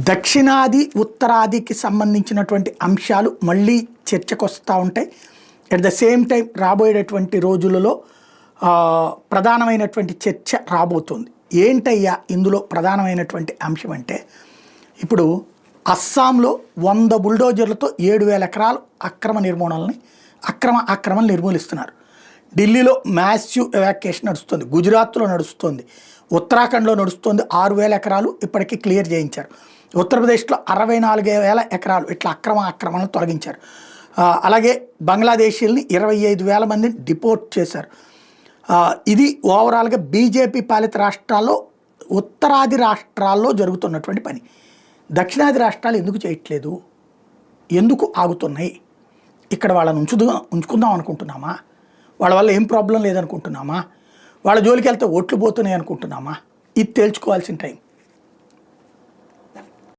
దక్షిణాది ఉత్తరాదికి సంబంధించినటువంటి అంశాలు మళ్ళీ చర్చకు వస్తూ ఉంటాయి. అట్ ద సేమ్ టైం రాబోయేటటువంటి రోజులలో ప్రధానమైనటువంటి చర్చ రాబోతుంది. ఏంటయ్యా ఇందులో ప్రధానమైనటువంటి అంశం అంటే, ఇప్పుడు అస్సాంలో 100 బుల్డోజర్లతో 7,000 ఎకరాలు అక్రమం నిర్మూలిస్తున్నారు. ఢిల్లీలో మ్యాసివ్ ఎవాక్యుయేషన్ నడుస్తుంది, గుజరాత్లో నడుస్తుంది, ఉత్తరాఖండ్లో నడుస్తుంది. 6,000 ఎకరాలు ఇప్పటికీ క్లియర్ చేయించారు. ఉత్తరప్రదేశ్లో 64,000 ఎకరాలు ఇట్లా అక్రమాలను తొలగించారు. అలాగే బంగ్లాదేశీల్ని 25,000 మందిని డిపోర్ట్ చేశారు. ఇది ఓవరాల్గా బీజేపీ పాలిత రాష్ట్రాల్లో, ఉత్తరాది రాష్ట్రాల్లో జరుగుతున్నటువంటి పని. దక్షిణాది రాష్ట్రాలు ఎందుకు చేయట్లేదు? ఎందుకు ఆగుతున్నాయి? ఇక్కడ వాళ్ళని ఉంచుకుందాం అనుకుంటున్నామా? వాళ్ళ వల్ల ఏం ప్రాబ్లం లేదనుకుంటున్నామా? వాళ్ళ జోలికి వెళ్తే ఓట్లు పోతున్నాయి అనుకుంటున్నామా? ఇది తేల్చుకోవాల్సిన టైం.